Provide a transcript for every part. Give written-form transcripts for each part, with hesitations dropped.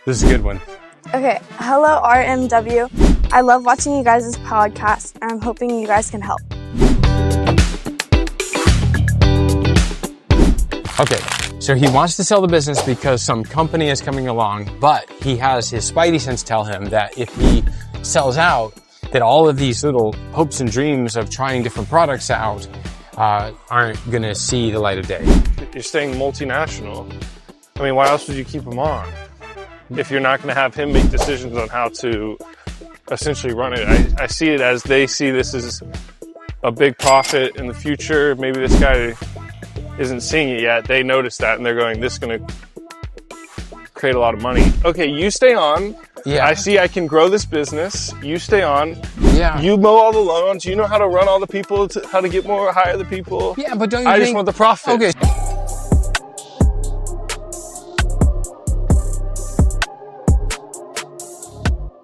This is a good one. Okay, hello RMW. I love watching you guys' podcast, and I'm hoping you guys can help. Okay, so he wants to sell the business because some company is coming along, but he has his spidey sense tell him that if he sells out, that all of these little hopes and dreams of trying different products out aren't going to see the light of day. You're staying multinational. I mean, why else would you keep him on? If you're not going to have him make decisions on how to essentially run it. I see it as they see this as a big profit in the future. Maybe this guy isn't seeing it yet. They notice that and they're going, this is going to create a lot of money. Okay, you stay on. Yeah. I see I can grow this business. You stay on. Yeah. You mow all the lawns. You know how to run all the people, how to get more, hire the people. Yeah, but don't you I think... just want the profit. Okay.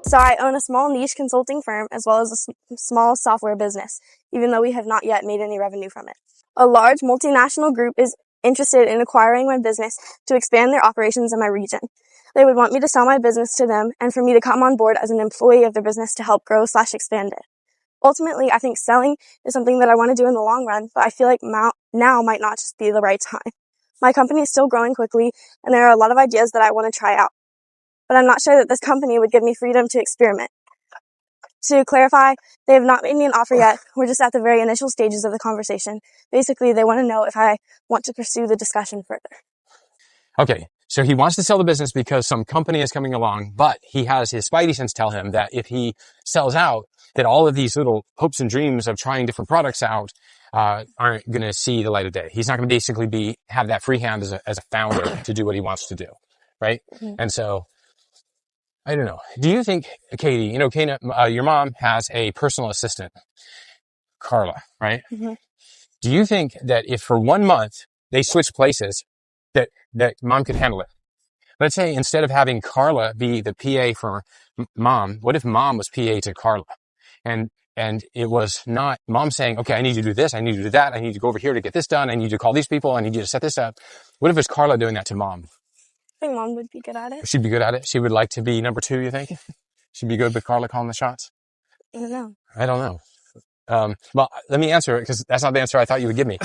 So I own a small niche consulting firm as well as a small software business, even though we have not yet made any revenue from it. A large multinational group is interested in acquiring my business to expand their operations in my region. They would want me to sell my business to them and for me to come on board as an employee of their business to help grow/expand it. Ultimately, I think selling is something that I want to do in the long run, but I feel like now might not just be the right time. My company is still growing quickly, and there are a lot of ideas that I want to try out. But I'm not sure that this company would give me freedom to experiment. To clarify, they have not made me an offer yet. We're just at the very initial stages of the conversation. Basically, they want to know if I want to pursue the discussion further. Okay, so he wants to sell the business because some company is coming along, but he has his spidey sense tell him that if he sells out, that all of these little hopes and dreams of trying different products out aren't going to see the light of day. He's not going to basically have that free hand as a founder to do what he wants to do, right? Mm-hmm. And so, I don't know. Do you think, Katie, your mom has a personal assistant, Carla, right? Mm-hmm. Do you think that if for 1 month they switch places, that mom could handle it? Let's say instead of having Carla be the PA for mom, what if mom was PA to Carla? And it was not mom saying, okay, I need you to do this, I need you to do that, I need you to go over here to get this done, I need you to call these people, I need you to set this up. What if it's Carla doing that to mom? I think mom would be good at it. She'd be good at it? She would like to be number 2, you think? She'd be good with Carla calling the shots? I don't know. I don't know. Well, let me answer it because that's not the answer I thought you would give me.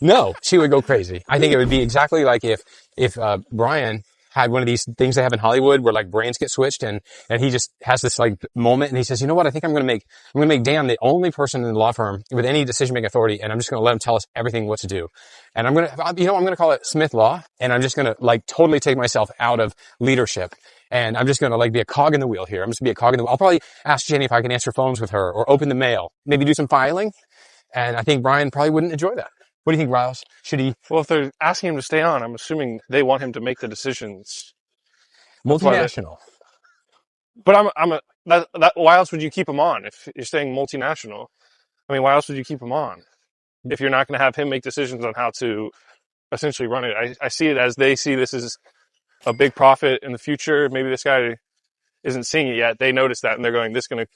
No, she would go crazy. I think it would be exactly like if Brian had one of these things they have in Hollywood where like brains get switched and he just has this like moment and he says, you know what? I think I'm going to make Dan the only person in the law firm with any decision making authority. And I'm just going to let him tell us everything what to do. And I'm going to call it Smith Law. And I'm just going to like totally take myself out of leadership. And I'm just going to like be a cog in the wheel here. I'm just going to be a cog in the wheel. I'll probably ask Jenny if I can answer phones with her or open the mail, maybe do some filing. And I think Brian probably wouldn't enjoy that. What do you think, Riles? Should he? Well, if they're asking him to stay on, I'm assuming they want him to make the decisions. Multinational. But why else would you keep him on if you're staying multinational? I mean, why else would you keep him on if you're not going to have him make decisions on how to essentially run it? I see it as they see this as a big profit in the future. Maybe this guy isn't seeing it yet. They notice that and they're going, this is going to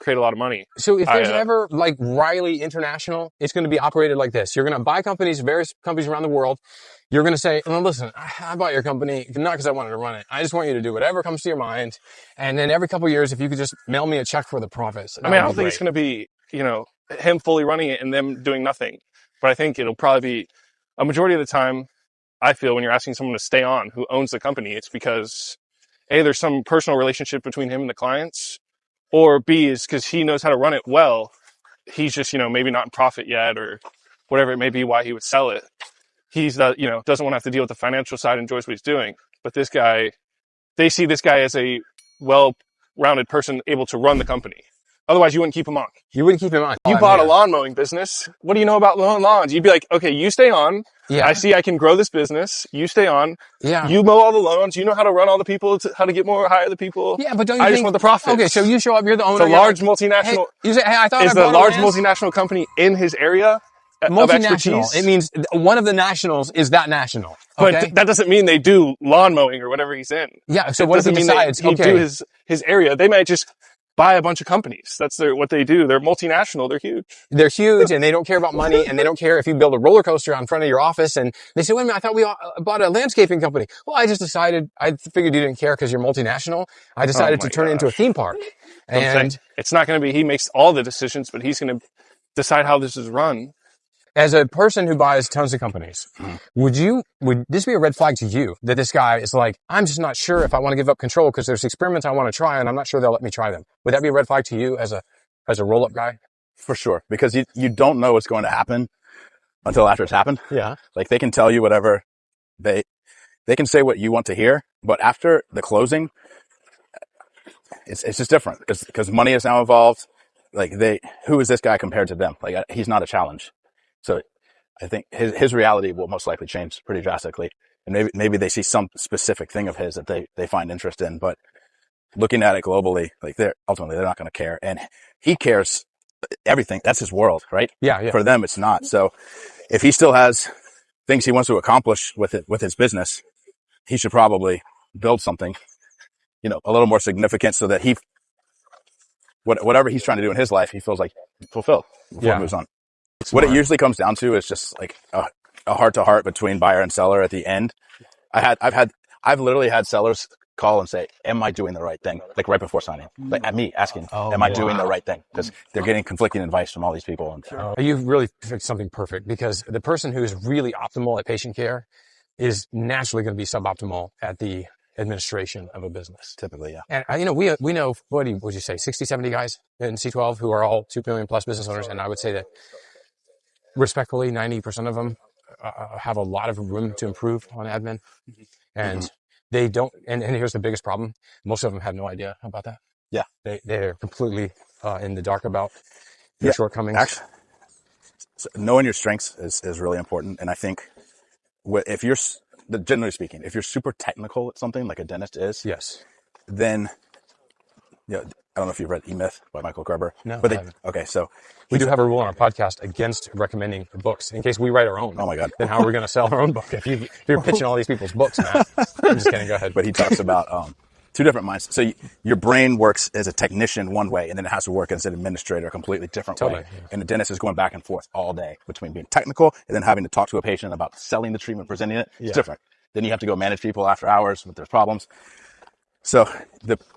create a lot of money. So if there's ever like Riley International, it's going to be operated like this. You're going to buy various companies around the world. You're going to say, well, listen, I bought your company not because I wanted to run it. I just want you to do whatever comes to your mind. And then every couple of years, if you could just mail me a check for the profits. I don't think it's going to be, him fully running it and them doing nothing. But I think it'll probably be a majority of the time, I feel when you're asking someone to stay on who owns the company, it's because A, there's some personal relationship between him and the clients, or B, is because he knows how to run it well. He's just, maybe not in profit yet or whatever it may be why he would sell it. He's, doesn't want to have to deal with the financial side, enjoys what he's doing. But this guy, they see this guy as a well-rounded person able to run the company. Otherwise, you wouldn't keep him on. You wouldn't keep him on. You bought a lawn mowing business. What do you know about mowing lawns? You'd be like, okay, you stay on. Yeah. I see I can grow this business. You stay on. Yeah. You mow all the lawns. You know how to run all the people, how to get more, hire the people. Yeah, but don't you I think... just want the profit. Okay, so you show up, you're the owner. It's a large multinational... Hey, you say, hey, I thought is the large multinational company in his area of expertise. It means one of the nationals is that national. Okay? But that doesn't mean they do lawn mowing or whatever he's in. Yeah, so what if he decides, he do his area? They might just buy a bunch of companies. That's what they do. They're multinational. They're huge. They're huge and they don't care about money and they don't care if you build a roller coaster in front of your office. And they say, wait a minute, I thought we all bought a landscaping company. Well, I figured you didn't care because you're multinational. I decided to turn it into a theme park. And it's not going to be, he makes all the decisions, but he's going to decide how this is run. as a person who buys tons of companies, would this be a red flag to you that this guy is like, I'm just not sure if I want to give up control because there's experiments I want to try and I'm not sure they'll let me try them. Would that be a red flag to you as a roll-up guy? For sure. Because you don't know what's going to happen until after it's happened. Yeah. Like they can tell you whatever they can say what you want to hear, but after the closing, it's just different because money is now involved. Like who is this guy compared to them? Like he's not a challenge. So I think his reality will most likely change pretty drastically. And maybe they see some specific thing of his that they find interest in, but looking at it globally, like they're not going to care. And he cares everything. That's his world, right? Yeah. For them, it's not. So if he still has things he wants to accomplish with his business, he should probably build something, a little more significant so that whatever he's trying to do in his life, he feels like fulfilled before he moves on. Smart. What it usually comes down to is just like a heart to heart between buyer and seller at the end. I've literally had sellers call and say, am I doing the right thing? Like right before signing, like at me asking, am I doing the right thing? Because they're getting conflicting advice from all these people. And you've really fixed something perfect because the person who is really optimal at patient care is naturally going to be suboptimal at the administration of a business. Typically, yeah. And we know, what would you say, 60, 70 guys in C12 who are all 2 million plus business owners. And I would say that respectfully, 90% of them have a lot of room to improve on admin. And they don't, and here's the biggest problem. Most of them have no idea about that. Yeah. They're completely in the dark about their shortcomings. Actually, so knowing your strengths is really important. And I think if you're, generally speaking, if you're super technical at something like a dentist is, yes, then, I don't know if you've read E-Myth by Michael Gerber. No. Okay. So we do have a rule on our podcast against recommending books in case we write our own. Oh my God. Then how are we going to sell our own book if you're pitching all these people's books, Matt? I'm just kidding. Go ahead. But he talks about two different minds. So your brain works as a technician one way, and then it has to work as an administrator a completely different way. Yeah. And the dentist is going back and forth all day between being technical and then having to talk to a patient about selling the treatment, presenting it. It's different. Then you have to go manage people after hours with their problems. So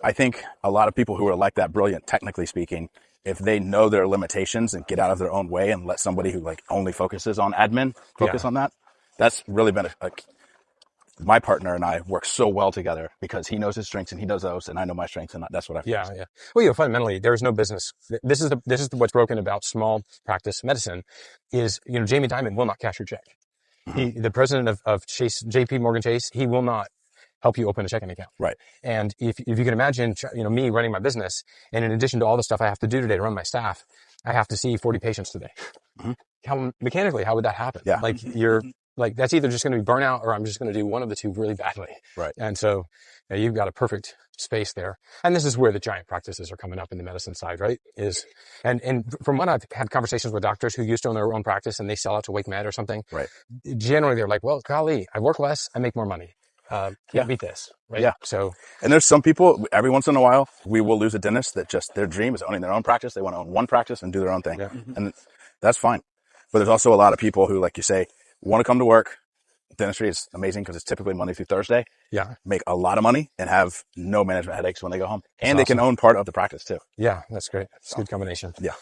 I think a lot of people who are like that brilliant, technically speaking, if they know their limitations and get out of their own way and let somebody who like only focuses on admin focus on that, that's really been my partner and I work so well together because he knows his strengths and he does those, and I know my strengths, and that's what I focus. Yeah. Well, fundamentally, there is no business. This is what's broken about small practice medicine is, Jamie Dimon will not cash your check. The president of JP Morgan Chase, he will not help you open a checking account. Right. And if you can imagine, me running my business, and in addition to all the stuff I have to do today to run my staff, I have to see 40 patients today. How would that happen? Yeah. Like that's either just going to be burnout or I'm just going to do one of the two really badly. Right. And so you've got a perfect space there. And this is where the giant practices are coming up in the medicine side, right? And from when I've had conversations with doctors who used to own their own practice and they sell out to Wake Med or something, right? Generally they're like, well, golly, I work less, I make more money. Can't beat this, right? Yeah. So, and there's some people, every once in a while, we will lose a dentist that just their dream is owning their own practice. They want to own one practice and do their own thing. Yeah. And that's fine. But there's also a lot of people who, like you say, want to come to work. Dentistry is amazing because it's typically Monday through Thursday. Yeah. Make a lot of money and have no management headaches when they go home. And they can own part of the practice too. Yeah, that's great. It's a good combination. Yeah.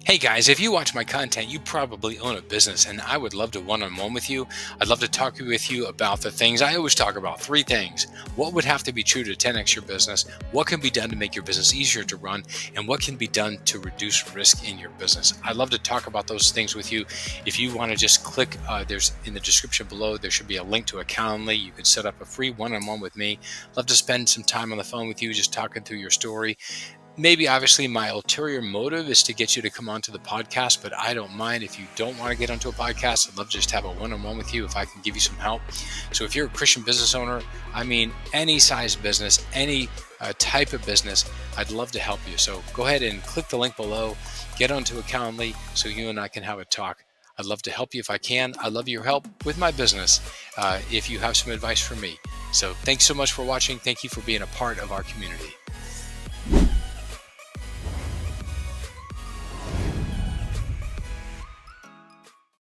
Hey guys, if you watch my content, you probably own a business, and I would love to one-on-one with you. I'd love to talk with you about the things I always talk about. 3 things. What would have to be true to 10x your business? What can be done to make your business easier to run? And what can be done to reduce risk in your business? I'd love to talk about those things with you. If you want to just click, there's in the description below, there should be a link to a Calendly. You could set up a free one-on-one with me. Love to spend some time on the phone with you, just talking through your story. maybe obviously my ulterior motive is to get you to come onto the podcast, but I don't mind if you don't want to get onto a podcast. I'd love to just have a one-on-one with you if I can give you some help. So if you're a Christian business owner, I mean, any size business, any type of business, I'd love to help you. So go ahead and click the link below, get onto a Calendly so you and I can have a talk. I'd love to help you if I can. I'd love your help with my business if you have some advice for me. So thanks so much for watching. Thank you for being a part of our community.